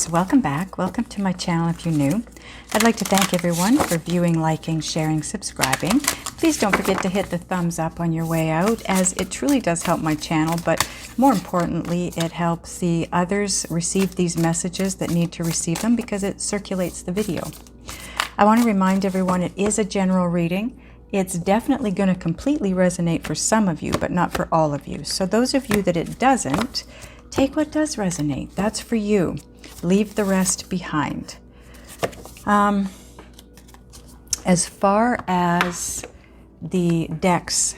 Yes, welcome back. Welcome to my channel if you're new. I'd like to thank everyone for viewing, liking, sharing, subscribing. Please don't forget to hit the thumbs up on your way out, as it truly does help my channel, but more importantly, it helps the others receive these messages that need to receive them because it circulates the video. I want to remind everyone it is a general reading. It's definitely going to completely resonate for some of you, but not for all of you. So those of you that it doesn't, take what does resonate. That's for you. Leave the rest behind. As far as the decks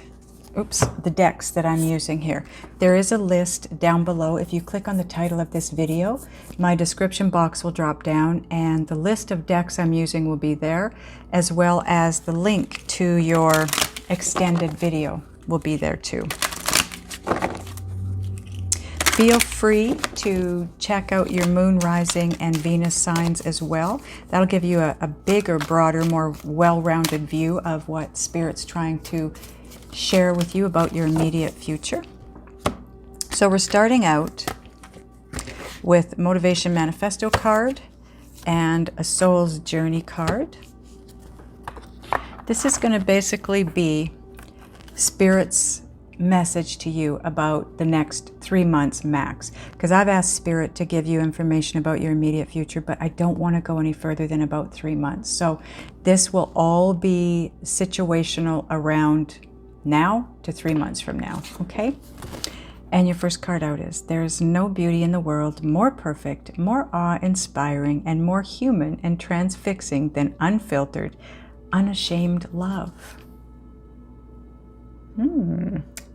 that I'm using here, there is a list down below. If you click on the title of this video, my description box will drop down and the list of decks I'm using will be there, as well as the link to your extended video will be there too. Feel free to check out your moon, rising, and Venus signs as well. That'll give you a bigger, broader, more well-rounded view of what Spirit's trying to share with you about your immediate future. So we're starting out with Motivation Manifesto card and a Soul's Journey card. This is going to basically be Spirit's message to you about the next 3 months max, because I've asked Spirit to give you information about your immediate future, but I don't want to go any further than about 3 months. So this will all be situational around now to 3 months from now, okay? And your first card out is, there is no beauty in the world more perfect, more awe-inspiring, and more human and transfixing than unfiltered, unashamed love.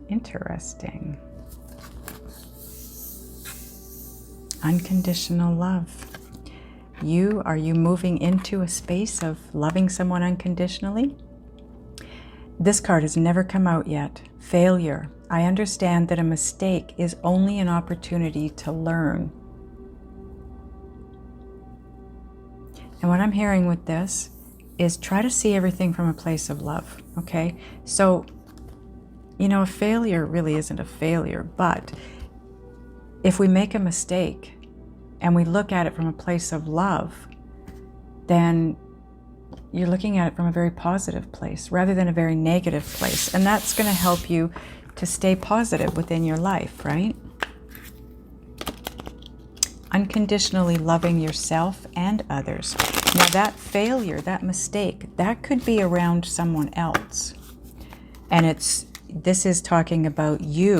Interesting. Unconditional love. Are you moving into a space of loving someone unconditionally? This card has never come out yet. Failure. I understand that a mistake is only an opportunity to learn. And what I'm hearing with this is try to see everything from a place of love, okay? So, you know, a failure really isn't a failure, but if we make a mistake and we look at it from a place of love, then you're looking at it from a very positive place rather than a very negative place. And that's going to help you to stay positive within your life, right? Unconditionally loving yourself and others. Now that failure, that mistake, that could be around someone else. And this is talking about you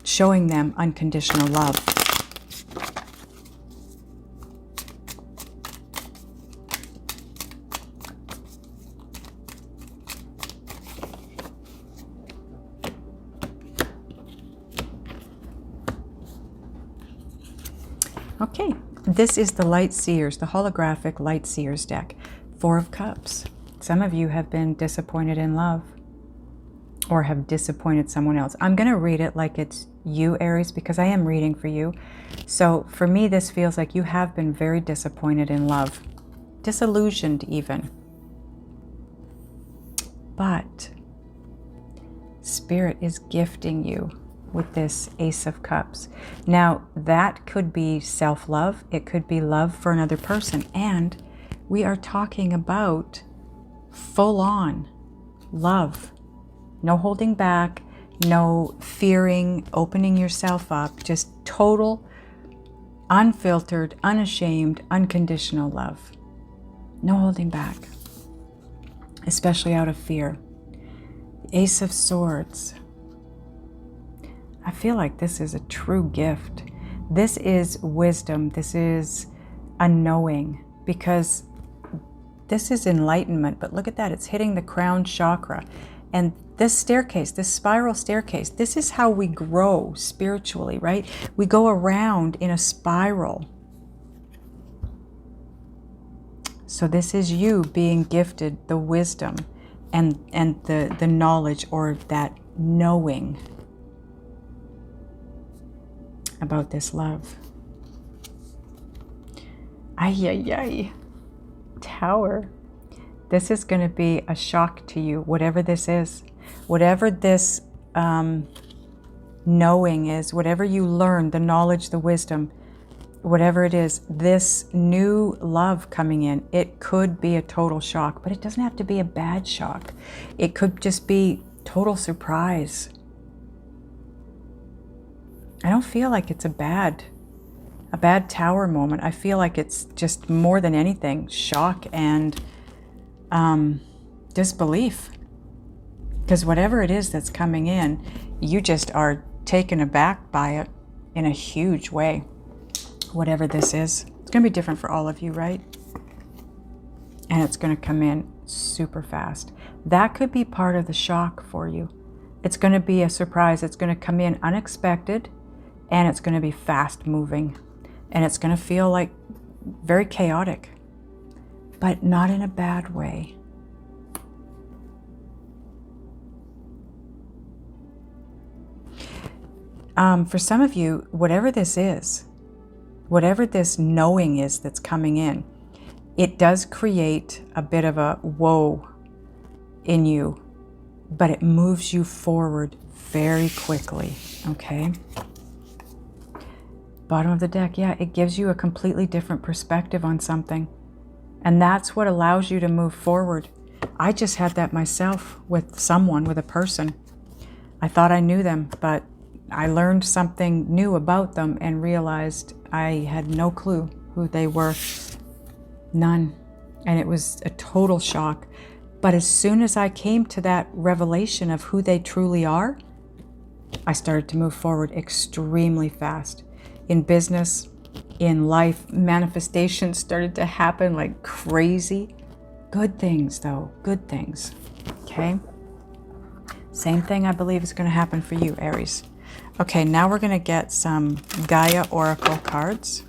showing them unconditional love. Okay, this is the Light Seers, the holographic Light Seers deck. 4 of Cups. Some of you have been disappointed in love or have disappointed someone else. I'm going to read it like it's you, Aries, because I am reading for you. So for me, this feels like you have been very disappointed in love, disillusioned even. But Spirit is gifting you with this Ace of Cups. Now, that could be self-love. It could be love for another person. And we are talking about full-on love. No holding back, no fearing, opening yourself up, just total, unfiltered, unashamed, unconditional love. No holding back, especially out of fear. Ace of Swords. I feel like this is a true gift. This is wisdom. This is a knowing, because this is enlightenment, but look at that. It's hitting the crown chakra. And this staircase, this spiral staircase, this is how we grow spiritually, right? We go around in a spiral. So this is you being gifted the wisdom and the knowledge, or that knowing about this love. Ay, ay, ay. Tower. This is going to be a shock to you, whatever this is. Whatever this knowing is, whatever you learn, the knowledge, the wisdom, whatever it is, this new love coming in, it could be a total shock, but it doesn't have to be a bad shock. It could just be total surprise. I don't feel like it's a bad tower moment. I feel like it's just more than anything, shock and disbelief. Because whatever it is that's coming in, you just are taken aback by it in a huge way. Whatever this is, it's going to be different for all of you, right? And it's going to come in super fast. That could be part of the shock for you. It's going to be a surprise. It's going to come in unexpected, and it's going to be fast moving, and it's going to feel like very chaotic, but not in a bad way. For some of you, whatever this is, whatever this knowing is that's coming in, it does create a bit of a whoa in you, but it moves you forward very quickly, okay? Bottom of the deck, yeah, it gives you a completely different perspective on something. And that's what allows you to move forward. I just had that myself with someone, with a person. I thought I knew them, but I learned something new about them and realized I had no clue who they were. None. And it was a total shock. But as soon as I came to that revelation of who they truly are, I started to move forward extremely fast. In business, in life, manifestations started to happen like crazy. Good things, though. Good things. Okay? Same thing I believe is going to happen for you, Aries. Okay, now we're going to get some Gaia Oracle cards.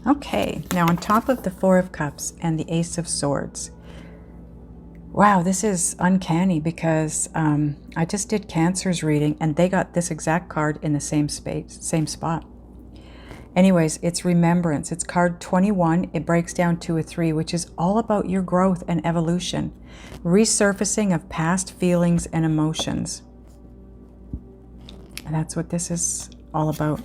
Okay, now on top of the Four of Cups and the Ace of Swords, wow, this is uncanny because I just did Cancer's reading and they got this exact card in the same space, same spot. Anyways, it's remembrance. It's card 21. It breaks down to a 3, which is all about your growth and evolution, resurfacing of past feelings and emotions. And that's what this is all about.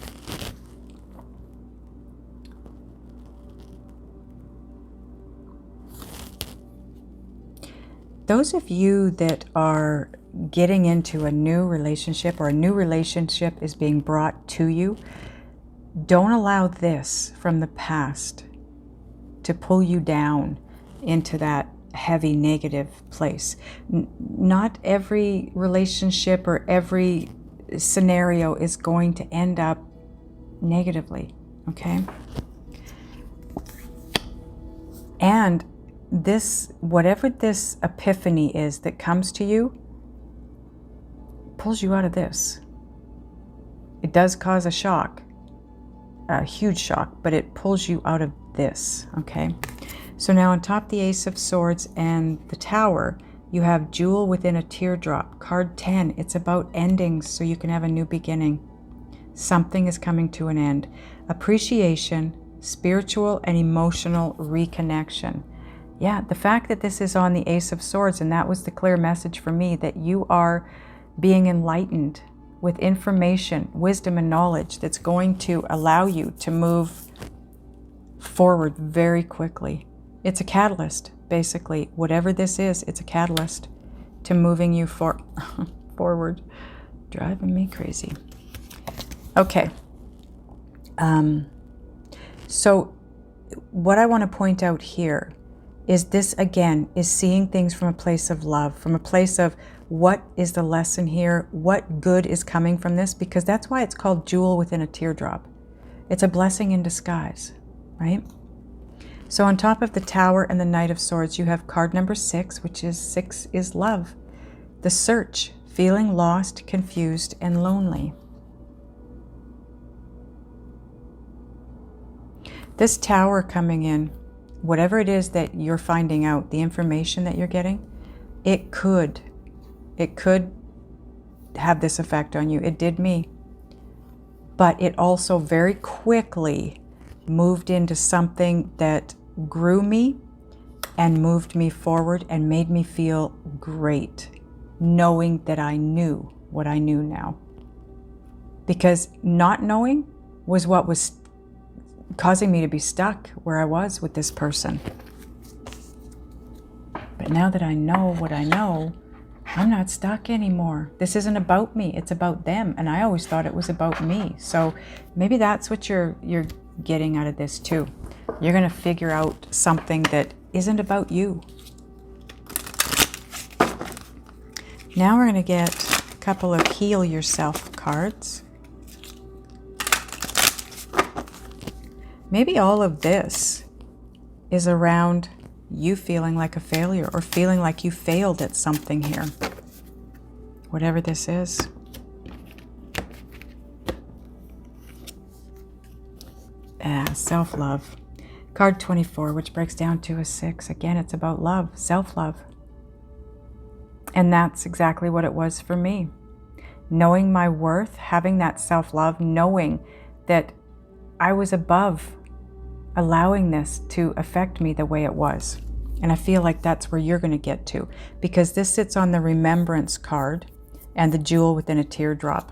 Those of you that are getting into a new relationship, or a new relationship is being brought to you, don't allow this from the past to pull you down into that heavy negative place. Not every relationship or every scenario is going to end up negatively, okay? And this, whatever this epiphany is that comes to you, pulls you out of this. It does cause a shock, a huge shock, but it pulls you out of this, okay? So now on top the Ace of Swords and the Tower, you have Jewel Within a Teardrop, card 10. It's about endings so you can have a new beginning. Something is coming to an end. Appreciation, spiritual and emotional reconnection. Yeah, the fact that this is on the Ace of Swords, and that was the clear message for me, that you are being enlightened with information, wisdom, and knowledge that's going to allow you to move forward very quickly. It's a catalyst, basically. Whatever this is, it's a catalyst to moving you forward. Driving me crazy. Okay. So what I want to point out here is this, again, is seeing things from a place of love, from a place of what is the lesson here, what good is coming from this, because that's why it's called Jewel Within a Teardrop. It's a blessing in disguise, right? So on top of the Tower and the Knight of Swords, you have card number 6, which is 6 is love. The search, feeling lost, confused, and lonely. This Tower coming in, whatever it is that you're finding out, the information that you're getting, it could have this effect on you. It did me. But it also very quickly moved into something that grew me and moved me forward and made me feel great, knowing that I knew what I knew now. Because not knowing was what was causing me to be stuck where I was with this person. But now that I know what I know, I'm not stuck anymore. This isn't about me, it's about them. And I always thought it was about me. So maybe that's what you're getting out of this too. You're going to figure out something that isn't about you. Now we're going to get a couple of Heal Yourself cards. Maybe all of this is around you feeling like a failure or feeling like you failed at something here. Whatever this is. Self-love. Card 24, which breaks down to a 6. Again, it's about love, self-love. And that's exactly what it was for me. Knowing my worth, having that self-love, knowing that I was above allowing this to affect me the way it was. And I feel like that's where you're going to get to, because this sits on the remembrance card and the jewel within a teardrop.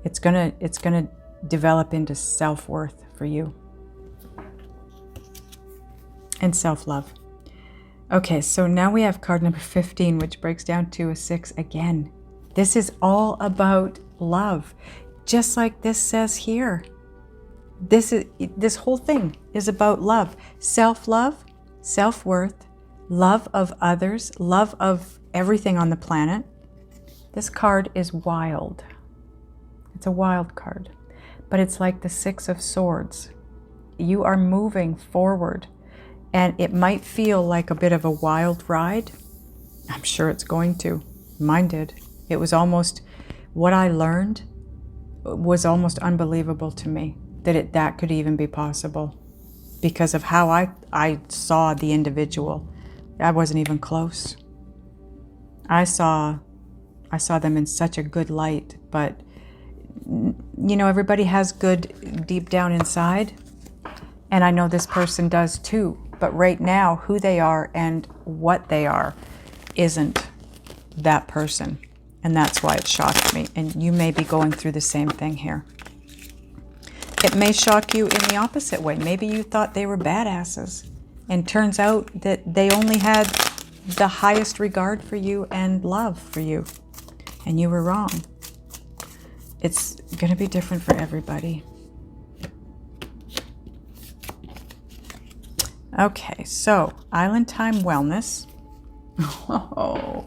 It's going to develop into self-worth for you. And self-love. Okay, so now we have card number 15, which breaks down to a 6 again. This is all about love, just like this says here. This whole thing is about love. Self-love, self-worth, love of others, love of everything on the planet. This card is wild. It's a wild card, but it's like the 6 of Swords. You are moving forward, and it might feel like a bit of a wild ride. I'm sure it's going to. Mine did. It was almost, what I learned was almost unbelievable to me, that could even be possible, because of how I saw the individual. I wasn't even close. I saw them in such a good light, but you know, everybody has good deep down inside, and I know this person does too. But right now, who they are and what they are isn't that person. And that's why it shocked me. And you may be going through the same thing here. It may shock you in the opposite way. Maybe you thought they were badasses, and turns out that they only had the highest regard for you and love for you. And you were wrong. It's going to be different for everybody. Okay, so Island Time Wellness. Oh,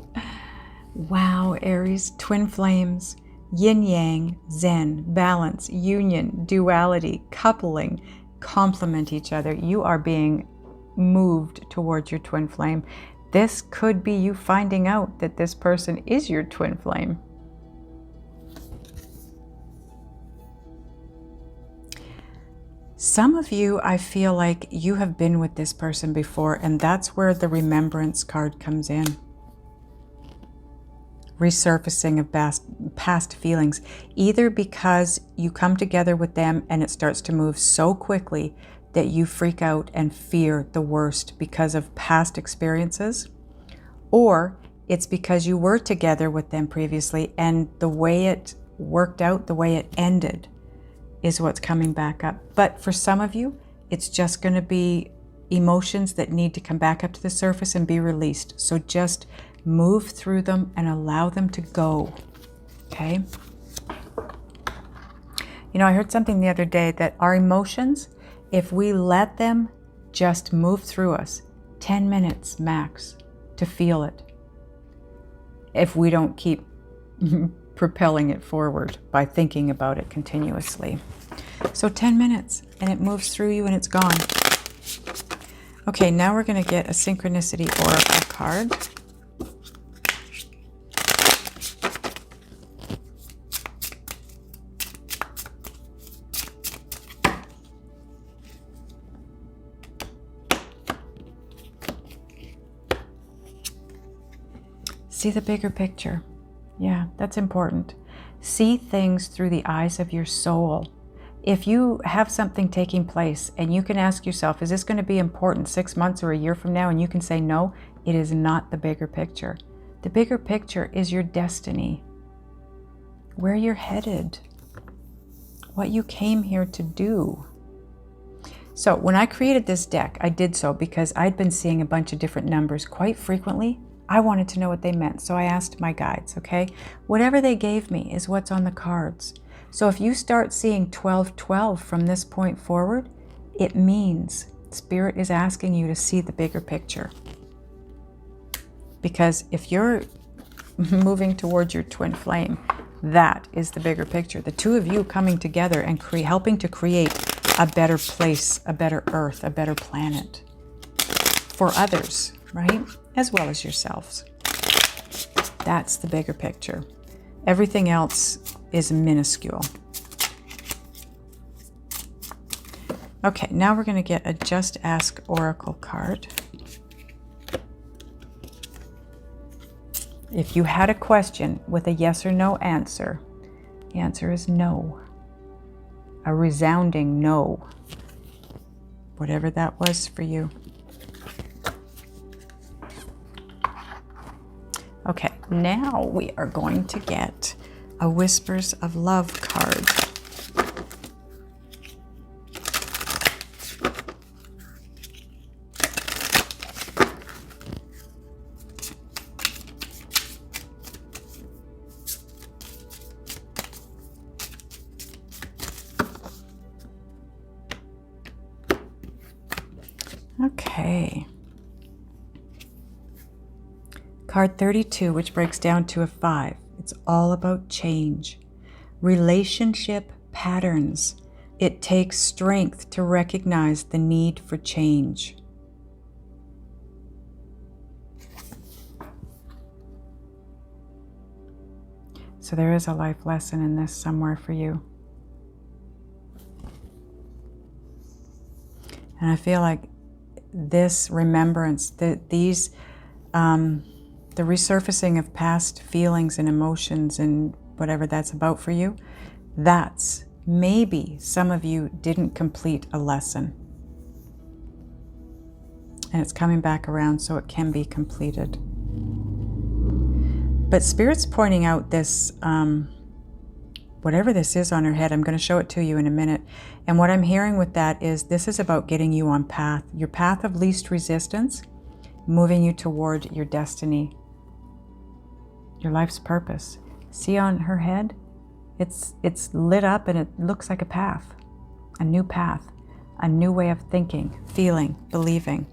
wow, Aries, twin flames, yin yang, zen, balance, union, duality, coupling, complement each other. You are being moved towards your twin flame. This could be you finding out that this person is your twin flame. Some of you, I feel like you have been with this person before, and that's where the remembrance card comes in. Resurfacing of past feelings, either because you come together with them and it starts to move so quickly that you freak out and fear the worst because of past experiences, or it's because you were together with them previously and the way it worked out, the way it ended, is what's coming back up. But for some of you, it's just going to be emotions that need to come back up to the surface and be released. So just move through them and allow them to go. Okay? You know, I heard something the other day that our emotions, if we let them just move through us, 10 minutes max to feel it, if we don't keep propelling it forward by thinking about it continuously. So 10 minutes and it moves through you and it's gone. Okay, now we're going to get a Synchronicity Oracle card. See the bigger picture. Yeah, that's important. See things through the eyes of your soul. If you have something taking place and you can ask yourself, is this going to be important 6 months or a year from now? And you can say, no, it is not the bigger picture. The bigger picture is your destiny, where you're headed, what you came here to do. So when I created this deck, I did so because I'd been seeing a bunch of different numbers quite frequently. I wanted to know what they meant. So I asked my guides, okay? Whatever they gave me is what's on the cards. So if you start seeing 1212 from this point forward, it means Spirit is asking you to see the bigger picture. Because if you're moving towards your twin flame, that is the bigger picture. The two of you coming together and helping to create a better place, a better earth, a better planet for others, right? As well as yourselves. That's the bigger picture. Everything else is minuscule. Okay, now we're going to get a Just Ask Oracle card. If you had a question with a yes or no answer, the answer is no. A resounding no. Whatever that was for you. Okay, now we are going to get a Whispers of Love card. Okay. Card 32, which breaks down to a 5. It's all about change. Relationship patterns. It takes strength to recognize the need for change. So there is a life lesson in this somewhere for you. And I feel like this remembrance, the resurfacing of past feelings and emotions and whatever that's about for you, that's maybe some of you didn't complete a lesson. And it's coming back around so it can be completed. But Spirit's pointing out this, whatever this is on her head, I'm going to show it to you in a minute. And what I'm hearing with that is this is about getting you on your path of least resistance, moving you toward your destiny, your life's purpose. See on her head? It's lit up and it looks like a path, a new way of thinking, feeling, believing.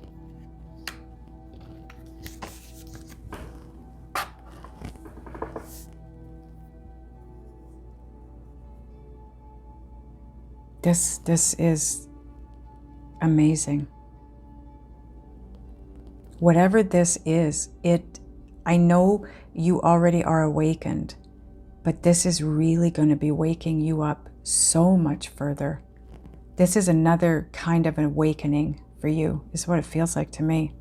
This is amazing. Whatever this is, I know you already are awakened, but this is really going to be waking you up so much further. This is another kind of awakening for you, is what it feels like to me.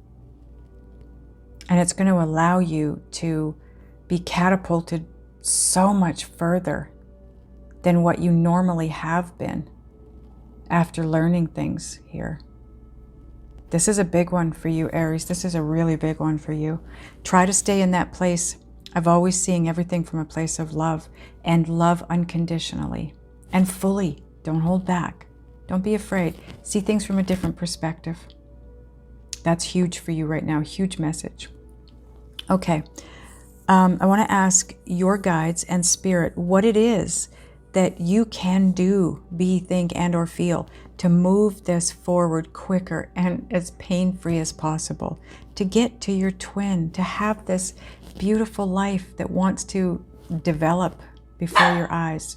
And it's going to allow you to be catapulted so much further than what you normally have been after learning things here. This is a big one for you, Aries. This is a really big one for you. Try to stay in that place of always seeing everything from a place of love, and love unconditionally and fully. Don't hold back. Don't be afraid. See things from a different perspective. That's huge for you right now. Huge message. Okay. I want to ask your guides and Spirit what it is that you can do, be, think, and or feel to move this forward quicker and as pain-free as possible, to get to your twin, to have this beautiful life that wants to develop before your eyes.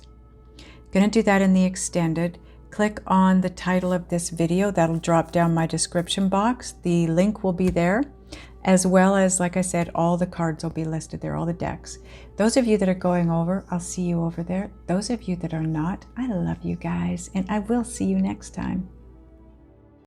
Going to do that in the extended. Click on the title of this video. That'll drop down my description box. The link will be there, as well as, like I said, all the cards will be listed there, all the decks. Those of you that are going over, I'll see you over there. Those of you that are not, I love you guys, and I will see you next time.